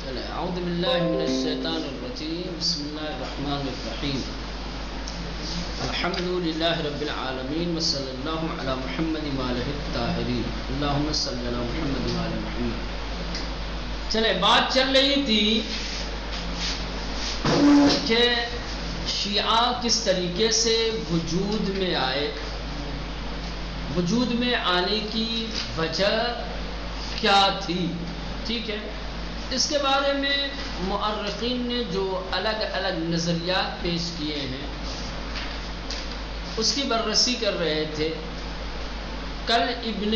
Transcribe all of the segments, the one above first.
چلے اعوذ باللہ من الشیطان الرجیم بسم اللہ الرحمن الرحیم الحمد للہ رب العالمین وصلی اللہ علی محمد وآلہ الطاہرین اللہم صلی علی محمد وآلہ محمد۔ چلے بات چل رہی تھی کہ شیعہ کس طریقے سے وجود میں آئے، وجود میں آنے کی وجہ کیا تھی، ٹھیک ہے۔ اس کے بارے میں مؤرخین نے جو الگ الگ نظریات پیش کیے ہیں اس کی بررسی کر رہے تھے۔ کل ابن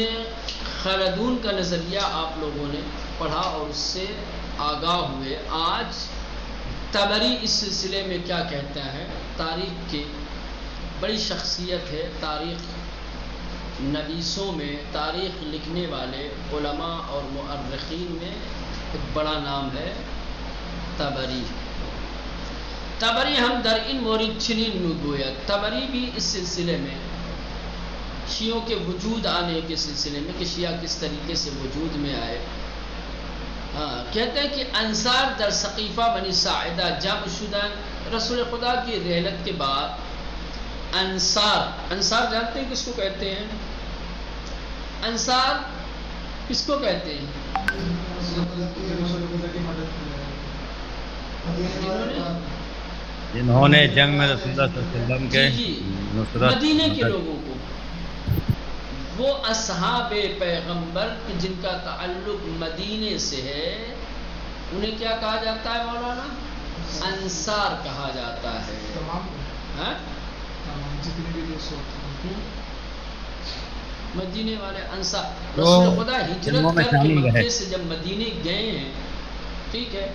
خلدون کا نظریہ آپ لوگوں نے پڑھا اور اس سے آگاہ ہوئے۔ آج طبری اس سلسلے میں کیا کہتا ہے، تاریخ کی بڑی شخصیت ہے، تاریخ نویسوں میں، تاریخ لکھنے والے علماء اور مؤرخین میں ایک بڑا نام ہے طبری۔ طبری ہم در این مورد چنین میگوید، طبری بھی اس سلسلے میں شیعوں کے وجود آنے کے سلسلے میں کہ شیعہ کس طریقے سے وجود میں آئے، کہتے ہیں کہ انصار در سقیفہ بنی ساعدہ جمع شدن۔ رسول خدا کی رحلت کے بعد انصار جانتے ہیں کس کو کہتے ہیں؟ انصار کس کو کہتے ہیں؟ جنہوں نے جنگ میں رسول اللہ صلی اللہ علیہ وسلم کے نصرت مدینے کے لوگوں کو، وہ اصحاب پیغمبر جن کا تعلق مدینے سے ہے، انہیں کیا کہا جاتا ہے مولانا؟ انصار کہا جاتا ہے۔ مدینے والے انصار، رسول خدا ہجرت کر کے مکے سے جب مدینے گئے ہیں، ٹھیک ہے،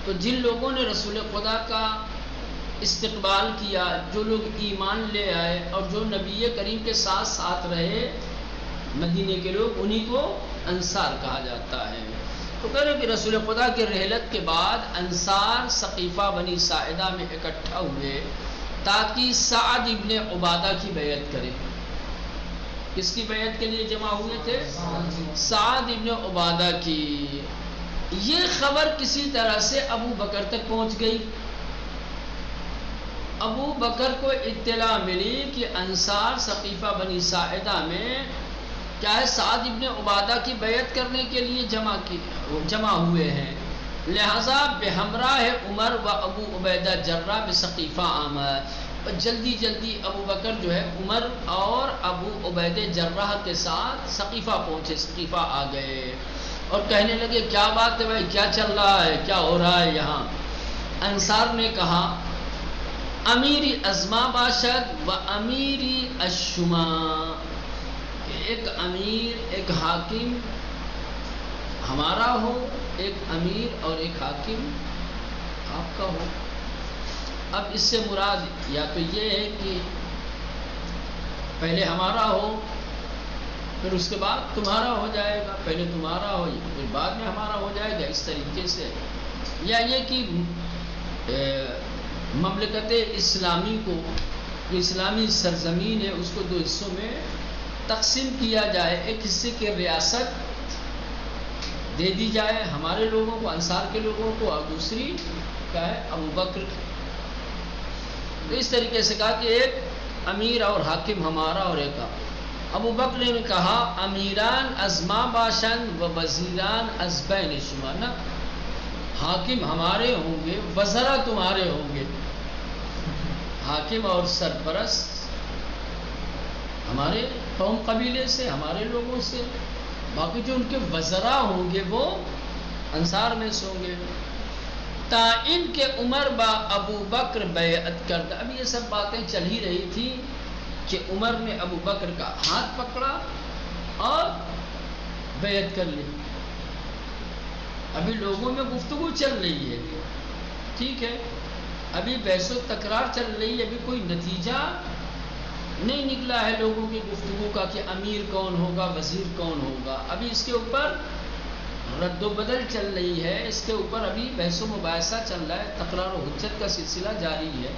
تو جن لوگوں نے رسول خدا کا استقبال کیا، جو لوگ ایمان لے آئے اور جو نبی کریم کے ساتھ ساتھ رہے، مدینے کے لوگ، انہی کو انصار کہا جاتا ہے۔ تو کہہ رہے کہ رسول خدا کے رحلت کے بعد انصار سقیفہ بنی ساعدہ میں اکٹھا ہوئے تاکہ سعد ابن عبادہ کی بیعت کریں۔ کس کی بیعت کے لیے جمع ہوئے تھے؟ سعد ابن عبادہ کی۔ یہ خبر کسی طرح سے ابو بکر تک پہنچ گئی۔ ابو بکر کو اطلاع ملی کہ انصار سقیفہ بنی ساعدہ میں کیا ہے، سعد ابن عبادہ کی بیعت کرنے کے لیے جمع ہوئے ہیں، لہذا بہمراہ عمر و ابو عبیدہ جرہ بسقیفہ آمد۔ جلدی جلدی ابو بکر جو ہے عمر اور ابو عبیدہ جرہ کے ساتھ سقیفہ پہنچے، سقیفہ آ گئے اور کہنے لگے کیا بات ہے بھائی، کیا چل رہا ہے، کیا ہو رہا ہے یہاں؟ انصار نے کہا امیری ازما باشد و امیری الشما، ایک امیر ایک حاکم ہمارا ہو، ایک امیر اور ایک حاکم آپ کا ہو۔ اب اس سے مراد یا تو یہ ہے کہ پہلے ہمارا ہو پھر اس کے بعد تمہارا ہو جائے گا، پہلے تمہارا ہو پھر بعد میں ہمارا ہو جائے گا، اس طریقے سے، یا یہ کہ مملکت اسلامی کو، جو اسلامی سرزمین ہے، اس کو دو حصوں میں تقسیم کیا جائے، ایک حصے کی ریاست دے دی جائے ہمارے لوگوں کو، انصار کے لوگوں کو، اور دوسری کیا ہے، ابو بکر۔ تو اس طریقے سے کہا کہ ایک امیر اور حاکم ہمارا اور ایک آپ۔ ابو بکر نے کہا امیران ازما باشن و وزیران از بین شما، نا حاکم ہمارے ہوں گے، وزراء تمہارے ہوں گے، حاکم اور سرپرست ہمارے قوم قبیلے سے، ہمارے لوگوں سے، باقی جو ان کے وزراء ہوں گے وہ انصار میں سے ہوں گے۔ تا ان کے عمر با ابو بکر بیعت کرتا۔ اب یہ سب باتیں چل ہی رہی تھی کہ عمر نے ابو بکر کا ہاتھ پکڑا اور بیعت کر لی۔ ابھی لوگوں میں گفتگو چل رہی ہے، ٹھیک ہے، ابھی بحث و تکرار چل رہی ہے، ابھی کوئی نتیجہ نہیں نکلا ہے لوگوں کی گفتگو کا کہ امیر کون ہوگا، وزیر کون ہوگا۔ ابھی اس کے اوپر رد و بدل چل رہی ہے، اس کے اوپر ابھی بحث و مباحثہ چل رہا ہے، تکرار و حجت کا سلسلہ جاری ہے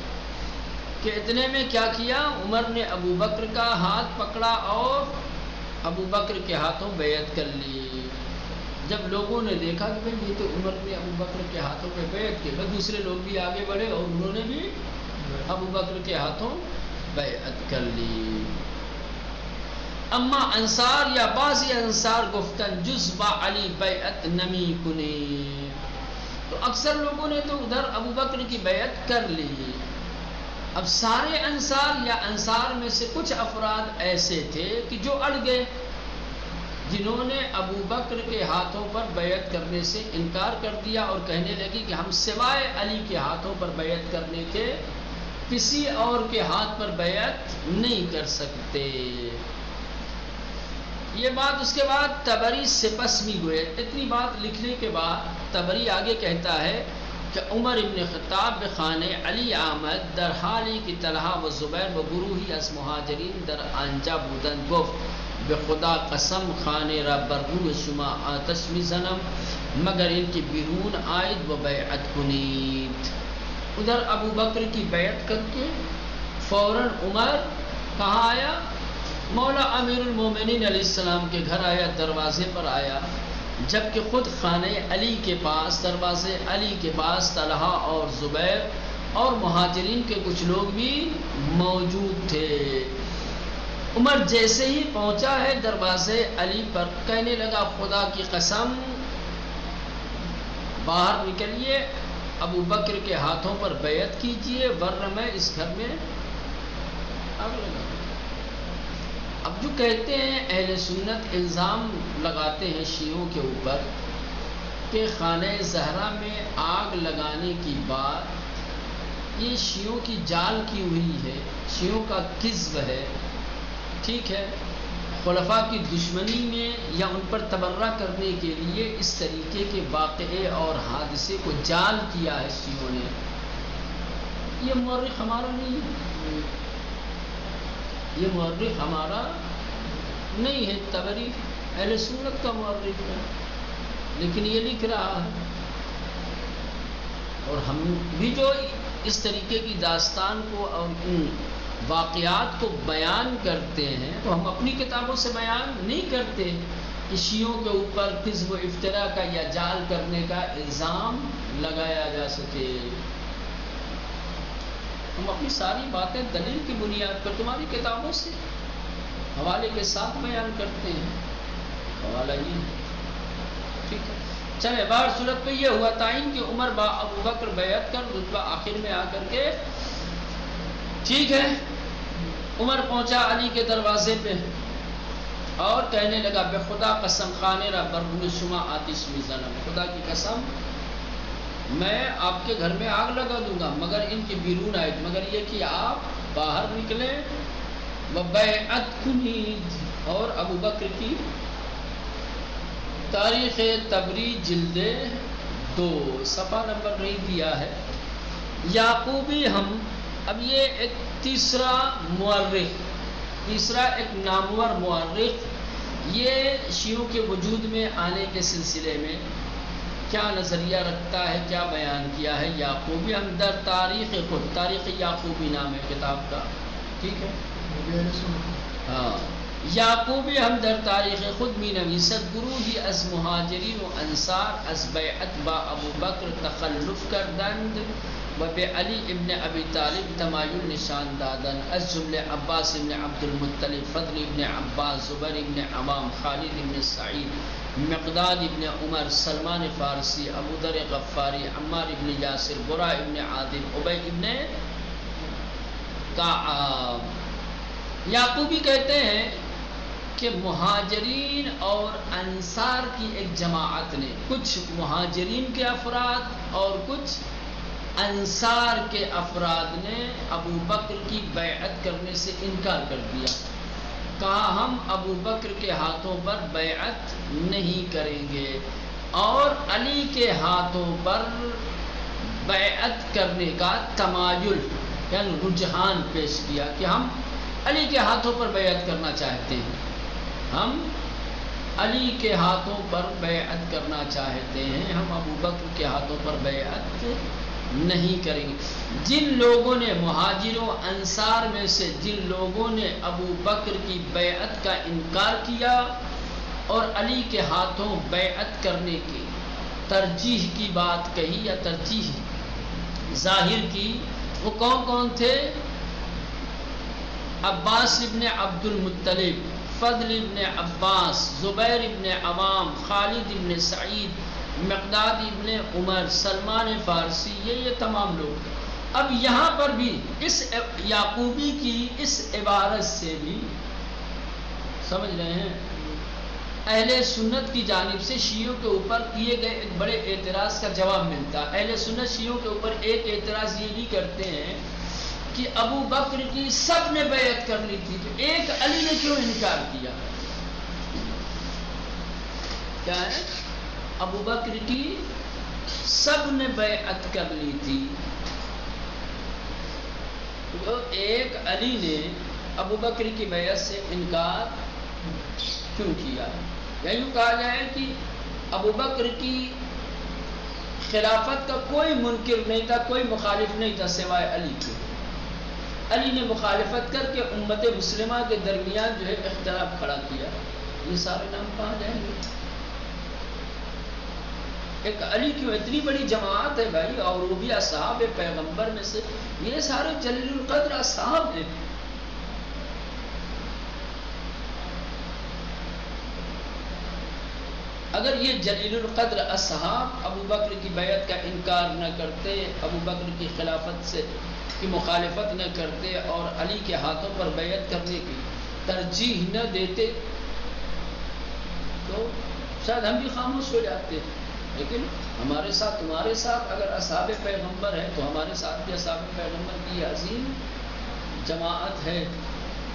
کہ اتنے میں کیا کیا، عمر نے ابو بکر کا ہاتھ پکڑا اور ابو بکر کے ہاتھوں بیعت کر لی۔ جب لوگوں نے دیکھا کہ بھئی یہ تو عمر نے ابو بکر کے ہاتھوں پہ بیعت کی، بس دوسرے لوگ بھی آگے بڑھے اور انہوں نے بھی ابو بکر کے ہاتھوں بیعت کر لی۔ اما انصار یا بعضی انصار گفتن جز با علی بیعت نمی کنی، تو اکثر لوگوں نے تو ادھر ابو بکر کی بیعت کر لی۔ اب سارے انصار یا انصار میں سے کچھ افراد ایسے تھے کہ جو اڑ گئے، جنہوں نے ابو بکر کے ہاتھوں پر بیعت کرنے سے انکار کر دیا اور کہنے لگی کہ ہم سوائے علی کے ہاتھوں پر بیعت کرنے کے کسی اور کے ہاتھ پر بیعت نہیں کر سکتے۔ یہ بات اس کے بعد طبری سپس میں ہوئے۔ اتنی بات لکھنے کے بعد طبری آگے کہتا ہے کہ عمر ابن خطاب بخانه علی آمد در حالی که طلحه و زبیر و گروهی از مهاجرین در آنجا بودند، گفت به خدا قسم خانه را بر روی شما آتش میزنم مگر اینکه بیرون آید و بیعت کنید۔ ادھر ابو بکر کی بیعت کر کے فوراً عمر کہاں آیا؟ مولا امیر المومنین علیہ السلام کے گھر آیا، دروازے پر آیا، جبکہ خود خانہ علی کے پاس، دروازے علی کے پاس طلحہ اور زبیر اور مہاجرین کے کچھ لوگ بھی موجود تھے۔ عمر جیسے ہی پہنچا ہے دروازے علی پر، کہنے لگا خدا کی قسم باہر نکلیے، ابو بکر کے ہاتھوں پر بیعت کیجئے ورنہ میں اس گھر میں آگ لگا۔ اب جو کہتے ہیں اہل سنت الزام لگاتے ہیں شیعوں کے اوپر کہ خانہ زہرا میں آگ لگانے کی بات یہ شیعوں کی جال کی ہوئی ہے، شیعوں کا کذب ہے، ٹھیک ہے، خلفاء کی دشمنی میں یا ان پر تبرہ کرنے کے لیے اس طریقے کے واقعے اور حادثے کو جال کیا ہے شیعوں نے۔ یہ مورخ ہمارا نہیں ہے، یہ مورخ ہمارا نہیں ہے، طبری اہل سنت کا مورخ ہے، لیکن یہ لکھ رہا ہے۔ اور ہم بھی جو اس طریقے کی داستان کو اور ان واقعات کو بیان کرتے ہیں تو ہم اپنی کتابوں سے بیان نہیں کرتے کہ شیعوں کے اوپر کذب و افتراء کا یا جال کرنے کا الزام لگایا جا سکے۔ ہم اپنی ساری باتیں دلیل کی بنیاد پر تمہاری کتابوں سے حوالے کے ساتھ بیان کرتے ہیں، حوالہ یہ ہے، ٹھیک ہے۔ چلے بہر صورت پہ یہ ہوا تعین کہ عمر با ابو بکر بیعت کر، رتبہ آخر میں آ کر کے ٹھیک ہے عمر پہنچا علی کے دروازے پہ اور کہنے لگا بے خدا قسم خانے را برہم شما آتش میزنم، خدا کی قسم میں آپ کے گھر میں آگ لگا دوں گا مگر ان کی بیرون آئے، مگر یہ کہ آپ باہر نکلیں وبیعت کنید۔ اور ابو بکر کی تاریخ تبری جلد 2 صفحہ نمبر نہیں دیا ہے۔ یعقوبی ہم اب یہ ایک تیسرا مورخ، تیسرا ایک نامور مورخ یہ شیعوں کے وجود میں آنے کے سلسلے میں کیا نظریہ رکھتا ہے، کیا بیان کیا ہے۔ یعقوبی ہم در تاریخ خود، تاریخ یعقوبی نام ہے کتاب کا، ٹھیک ہے ہاں۔ یعقوبی ہم در تاریخ خود می نویسد گروهی از مهاجرین و انصار از بیعت با ابو بکر تخلف کردند و به علی ابن ابی طالب تمایل نشان دادند، از جمله عباس ابن عبد المطلب، فضل ابن عباس، زبیر ابن عوام، خالد ابن سعید، مقداد ابن عمر، سلمان فارسی، ابو ذر غفاری، عمار ابن یاسر، برا ابن عادل، ابی ابن کعب۔ یعقوبی کہتے ہیں کہ مہاجرین اور انصار کی ایک جماعت نے، کچھ مہاجرین کے افراد اور کچھ انصار کے افراد نے ابو بکر کی بیعت کرنے سے انکار کر دیا، کہا ہم ابو بکر کے ہاتھوں پر بیعت نہیں کریں گے، اور علی کے ہاتھوں پر بیعت کرنے کا تمایل یعنی رجحان پیش کیا کہ ہم علی کے ہاتھوں پر بیعت کرنا چاہتے ہیں، ہم علی کے ہاتھوں پر بیعت کرنا چاہتے ہیں، ہم ابو بکر کے ہاتھوں پر بیعت نہیں کریں گے۔ جن لوگوں نے مہاجروں انصار میں سے جن لوگوں نے ابو بکر کی بیعت کا انکار کیا اور علی کے ہاتھوں بیعت کرنے کی ترجیح کی بات کہی یا ترجیح ظاہر کی، وہ کون کون تھے؟ عباس ابن عبد المطلب، فضل ابن عباس، زبیر ابن عوام، خالد ابن سعید، مقداد ابن عمر، سلمان فارسی، یہ تمام لوگ۔ اب یہاں پر بھی اس یعقوبی کی اس عبارت سے بھی سمجھ رہے ہیں اہل سنت کی جانب سے شیعوں کے اوپر کیے گئے ایک بڑے اعتراض کا جواب ملتا۔ اہل سنت شیعوں کے اوپر ایک اعتراض یہ بھی کرتے ہیں کہ ابو بکر کی سب نے بیعت کر لی تھی، تو ایک علی نے کیوں انکار کیا؟ کیا ہے؟ ابو بکر کی سب نے بیعت کر لی تھی، تو ایک علی نے ابو بکر کی بیعت سے انکار کیوں کیا؟ یا یوں کہا جائے کہ ابو بکر کی خلافت کا کوئی منکر نہیں تھا، کوئی مخالف نہیں تھا سوائے علی کے۔ علی نے مخالفت کر کے امت مسلمہ کے درمیان جو ہے اختلاف کھڑا کیا۔ یہ سارے نام کہاں جائیں گے؟ ایک علی کیوں؟ اتنی بڑی جماعت ہے بھائی، اور وہ بھی اصحاب پیغمبر میں سے، یہ سارے جلیل القدر اصحاب ہیں۔ اگر یہ جلیل القدر اصحاب ابو بکر کی بیعت کا انکار نہ کرتے، ابو بکر کی خلافت سے کی مخالفت نہ کرتے اور علی کے ہاتھوں پر بیعت کرنے کی ترجیح نہ دیتے، تو شاید ہم بھی خاموش ہو جاتے۔ لیکن ہمارے ساتھ تمہارے ساتھ اگر اصحاب پیغمبر ہیں تو ہمارے ساتھ بھی اصحاب پیغمبر کی عظیم جماعت ہے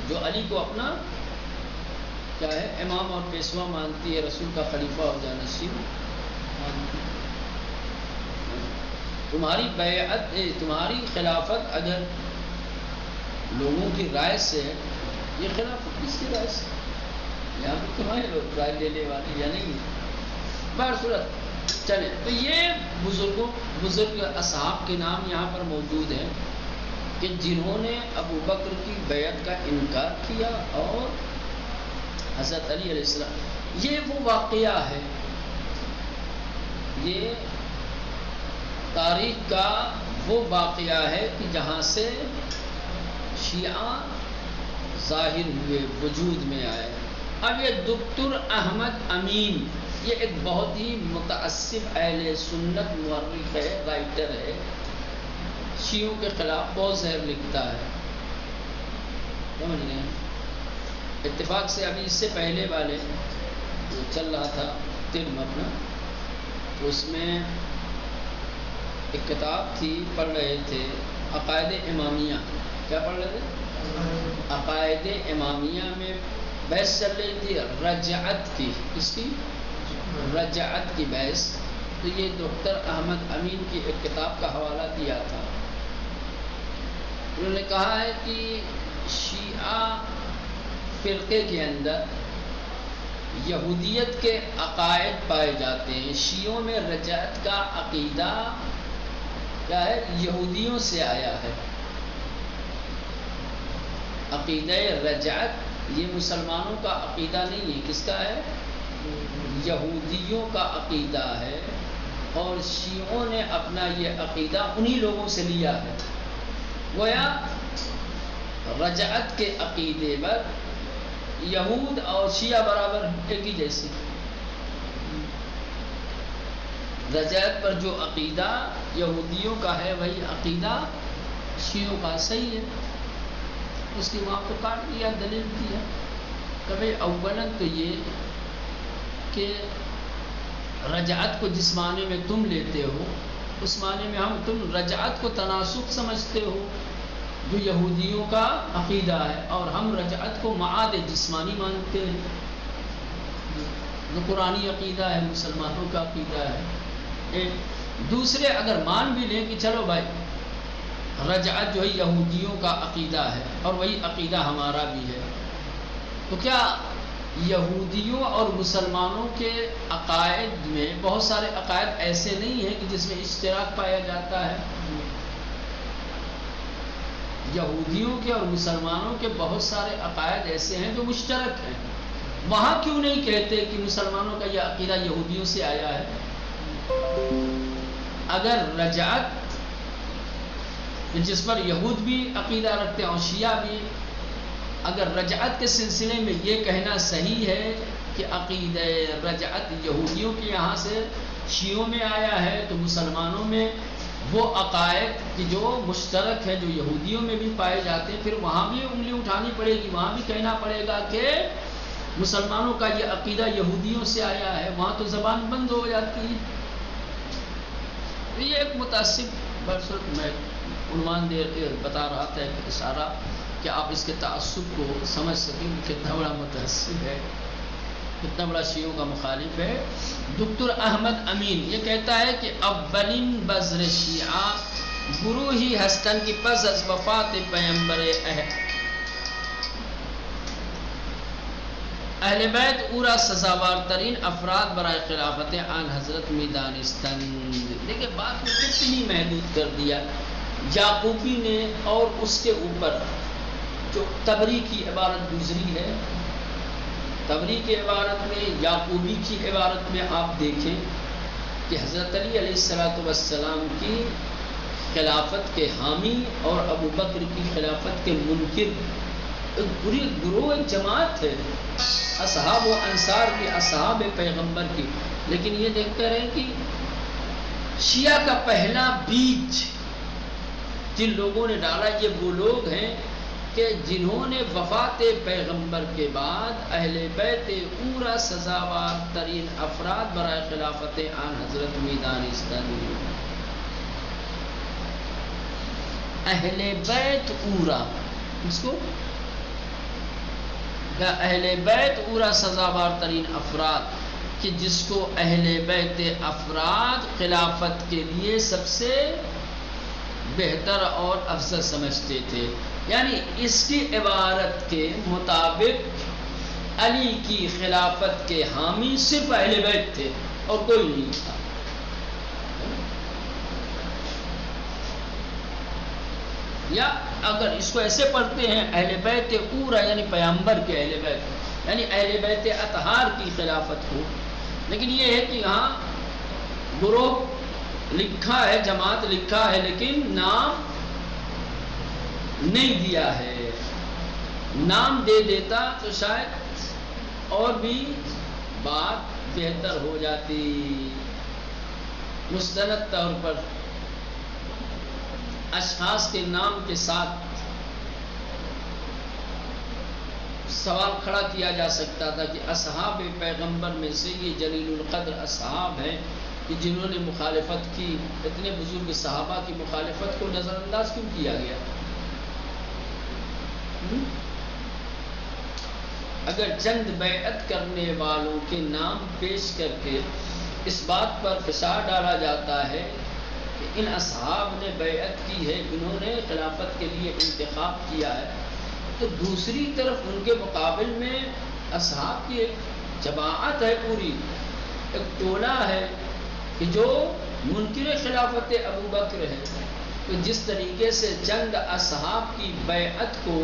جو علی کو اپنا کیا ہے امام اور پیشوا مانتی ہے، رسول کا خلیفہ اور جانشین مانتی ہے۔ تمہاری بیعت تمہاری خلافت اگر لوگوں کی رائے سے ہے، یہ خلافت کس کی رائے سے؟ یہاں پہ تمہارے لوگ رائے لینے والے یا نہیں؟ بہرصورت چلیں، تو یہ بزرگ اصحاب کے نام یہاں پر موجود ہیں کہ جنہوں نے ابو بکر کی بیعت کا انکار کیا اور حضرت علی علیہ السلام۔ یہ وہ واقعہ ہے، یہ تاریخ کا وہ واقعہ ہے کہ جہاں سے شیعہ ظاہر ہوئے، وجود میں آئے۔ اب یہ دکتور احمد امین، یہ ایک بہت ہی متعصب اہل سنت مورخ ہے، رائٹر ہے، شیعوں کے خلاف بہت زہر لکھتا ہے، سمجھ گئے؟ اتفاق سے ابھی اس سے پہلے والے جو چل رہا تھا ترم اپنا، اس میں ایک کتاب تھی، پڑھ رہے تھے عقائد امامیہ۔ کیا پڑھ رہے تھے؟ عقائد امامیہ میں بحث چل رہی تھی رجعت کی، کس کی؟ رجعت کی بحث۔ تو یہ ڈاکٹر احمد امین کی ایک کتاب کا حوالہ دیا تھا، انہوں نے کہا ہے کہ شیعہ فرقے کے اندر یہودیت کے عقائد پائے جاتے ہیں۔ شیعوں میں رجعت کا عقیدہ کیا ہے؟ یہودیوں سے آیا ہے۔ عقیدہ رجعت یہ مسلمانوں کا عقیدہ نہیں ہے، کس کا ہے؟ یہودیوں کا عقیدہ ہے، اور شیعوں نے اپنا یہ عقیدہ انہی لوگوں سے لیا ہے۔ گویا رجعت کے عقیدے پر یہود اور شیعہ برابر ایک ہی جیسے۔ رجعت پر جو عقیدہ یہودیوں کا ہے وہی عقیدہ شیعوں کا، صحیح ہے، اس کی وہاں کو کاٹ دیا، دلیل دیا۔ کبھی اولاً تو یہ کہ رجعت کو جس معنی میں تم لیتے ہو اس معنی میں تم رجعت کو تناسخ سمجھتے ہو جو یہودیوں کا عقیدہ ہے، اور ہم رجعت کو معاد جسمانی مانتے ہیں جو قرآنی عقیدہ ہے، مسلمانوں کا عقیدہ ہے۔ دوسرے اگر مان بھی لیں کہ چلو بھائی رجعت جو ہے یہودیوں کا عقیدہ ہے اور وہی عقیدہ ہمارا بھی ہے، تو کیا یہودیوں اور مسلمانوں کے عقائد میں بہت سارے عقائد ایسے نہیں ہیں کہ جس میں اشتراک پایا جاتا ہے؟ یہودیوں کے اور مسلمانوں کے بہت سارے عقائد ایسے ہیں جو مشترک ہیں، وہاں کیوں نہیں کہتے کہ مسلمانوں کا یہ عقیدہ یہودیوں سے آیا ہے؟ اگر رجعت جس پر یہود بھی عقیدہ رکھتے ہیں اور شیعہ بھی، اگر رجعت کے سلسلے میں یہ کہنا صحیح ہے کہ عقیدہ رجعت یہودیوں کے یہاں سے شیعوں میں آیا ہے، تو مسلمانوں میں وہ عقائد کہ جو مشترک ہے جو یہودیوں میں بھی پائے جاتے ہیں، پھر وہاں بھی انگلی اٹھانی پڑے گی، وہاں بھی کہنا پڑے گا کہ مسلمانوں کا یہ عقیدہ یہودیوں سے آیا ہے، وہاں تو زبان بند ہو جاتی ہے۔ یہ ایک متعصب برسر میں عنوان بتا رہا تھا ایک اشارہ کہ آپ اس کے تعصب کو سمجھ سکیں کہ کتنا بڑا متعصب ہے، کتنا بڑا شیعوں کا مخالف ہے۔ دکتر احمد امین یہ کہتا ہے کہ اولین بذر شیعہ گروہی ہستن کی پس از وفات پیغمبر اہل بیت اورا سزاوار ترین افراد برائے خلافت آن حضرت میں دانستند۔ دیکھیں بات کو کتنی محدود کر دیا یعقوبی نے، اور اس کے اوپر جو تبری کی عبارت گزری ہے، تبری کی عبارت میں یعقوبی کی عبارت میں آپ دیکھیں کہ حضرت علی علیہ السلام کی خلافت کے حامی اور ابو بکر کی خلافت کے منکر ایک پوری گروہ، ایک جماعت ہے، اصحاب و انصار کی، اصحاب پیغمبر کی۔ لیکن یہ دیکھتے رہے کہ شیعہ کا پہلا بیج جن لوگوں نے ڈالا یہ وہ لوگ ہیں کہ جنہوں نے وفات پیغمبر کے بعد اہل بیت اورا سزاوار ترین افراد برائے خلافت آن حضرت میں دانستند۔ اہل بیت اورا، اس کو اہل بیت اورا سزاوار ترین افراد، کہ جس کو اہل بیت افراد خلافت کے لیے سب سے بہتر اور افضل سمجھتے تھے۔ یعنی اس کی عبارت کے مطابق علی کی خلافت کے حامی صرف اہل بیت تھے اور کوئی نہیں تھا۔ یا اگر اس کو ایسے پڑھتے ہیں اہل بیت اورا یعنی پیغمبر کے اہل بیت، یعنی اہل بیت اطہار کی خلافت ہو، لیکن یہ ہے کہ یہاں گروہ لکھا ہے، جماعت لکھا ہے، لیکن نام نہیں دیا ہے۔ نام دے دیتا تو شاید اور بھی بات بہتر ہو جاتی۔ مستند طور پر اشخاص کے نام کے ساتھ سوال کھڑا کیا جا سکتا تھا کہ اصحاب پیغمبر میں سے یہ جلیل القدر اصحاب ہیں کہ جنہوں نے مخالفت کی، اتنے بزرگ صحابہ کی مخالفت کو نظر انداز کیوں کیا گیا؟ اگر چند بیعت کرنے والوں کے نام پیش کر کے اس بات پر فشار ڈالا جاتا ہے کہ ان اصحاب نے بیعت کی ہے، انہوں نے خلافت کے لیے انتخاب کیا ہے، تو دوسری طرف ان کے مقابل میں اصحاب کی ایک جماعت ہے، پوری ایک ٹولہ ہے کہ جو منکر خلافت ابو بکر ہے۔ تو جس طریقے سے چند اصحاب کی بیعت کو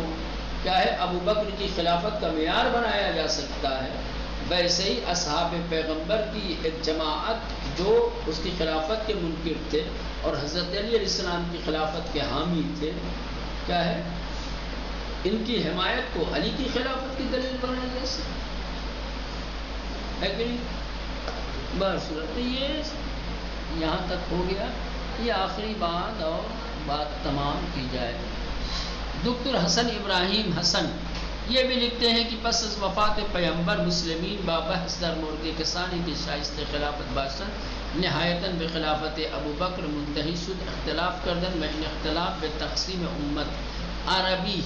کیا ہے ابو بکر کی خلافت کا معیار بنایا جا سکتا ہے، ویسے ہی اصحاب پیغمبر کی ایک جماعت جو اس کی خلافت کے منکر تھے اور حضرت علی علیہ السلام کی خلافت کے حامی تھے، کیا ہے ان کی حمایت کو علی کی خلافت کی دلیل بنایا جا سکتا ہے کہ نہیں؟ بصورت یہ یہاں تک ہو گیا، یہ آخری بات اور بات تمام کی جائے۔ دکتر حسن ابراہیم حسن یہ بھی لکھتے ہیں کہ پس از وفات پیغمبر مسلمین بابحث در مورد کسانی کی شائستہ خلافت باشند نہایتاً بخلافت ابو بکر منتہی شد، اختلاف کردن میں اختلاف بے تقسیم امت عربی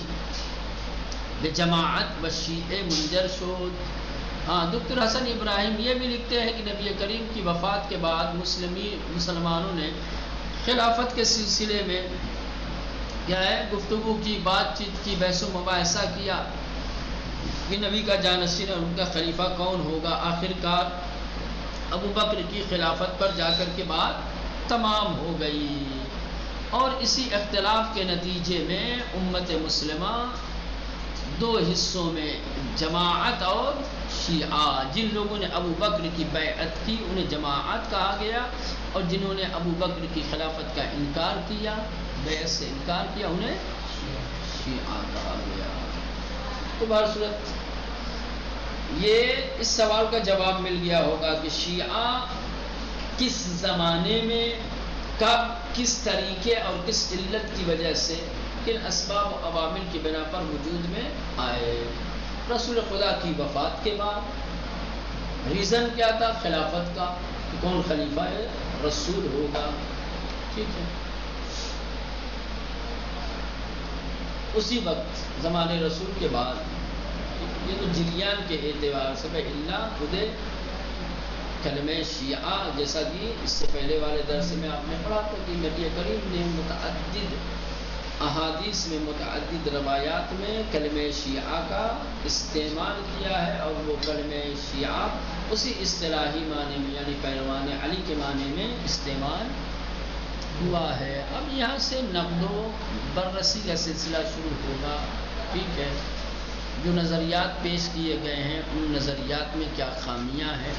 بے جماعت و شیعہ منجر شد۔ ہاں دکتر حسن ابراہیم یہ بھی لکھتے ہیں کہ نبی کریم کی وفات کے بعد مسلمانوں نے خلافت کے سلسلے میں کیا ہے گفتگو کی، بات چیت کی، بحث و مباحثہ کیا کہ نبی کا جانشین اور ان کا خلیفہ کون ہوگا۔ آخرکار ابو بکر کی خلافت پر جا کر کے بات تمام ہو گئی، اور اسی اختلاف کے نتیجے میں امت مسلمہ دو حصوں میں جماعت اور شیعہ. جن لوگوں نے ابو بکر کی بیعت کی انہیں جماعت کہا گیا، اور جنہوں نے ابو بکر کی خلافت کا انکار کیا، بیعت سے انکار کیا، انہیں شیعہ کہا گیا. تو بہرصورت یہ اس سوال کا جواب مل گیا ہوگا کہ شیعہ کس زمانے میں، کب، کس طریقے اور کس علت کی وجہ سے، کن اسباب و عوامل کی بنا پر وجود میں آئے. رسول خدا کی وفات کے بعد ریزن کیا تھا؟ خلافت کا، کہ کون خلیفہ ہے، رسول ہوگا. ٹھیک ہے، اسی وقت زمانے رسول کے بعد یہ تو جریان کے اعتبار سے اللہ خود کلمہ شیعہ، جیسا کہ اس سے پہلے والے درس میں آپ نے پڑھا تھا کہ نبی کریم نے متعدد احادیث میں، متعدد روایات میں کلمہ شیعہ کا استعمال کیا ہے، اور وہ کلمہ شیعہ اسی اصطلاحی معنی میں یعنی پیروان علی کے معنی میں استعمال ہوا ہے. اب یہاں سے نقد و بررسی کا سلسلہ شروع ہوگا. ٹھیک ہے، جو نظریات پیش کیے گئے ہیں ان نظریات میں کیا خامیاں ہیں،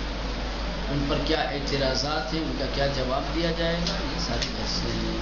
ان پر کیا اعتراضات ہیں، ان کا کیا جواب دیا جائے گا، یہ ساری بحثیں ہیں.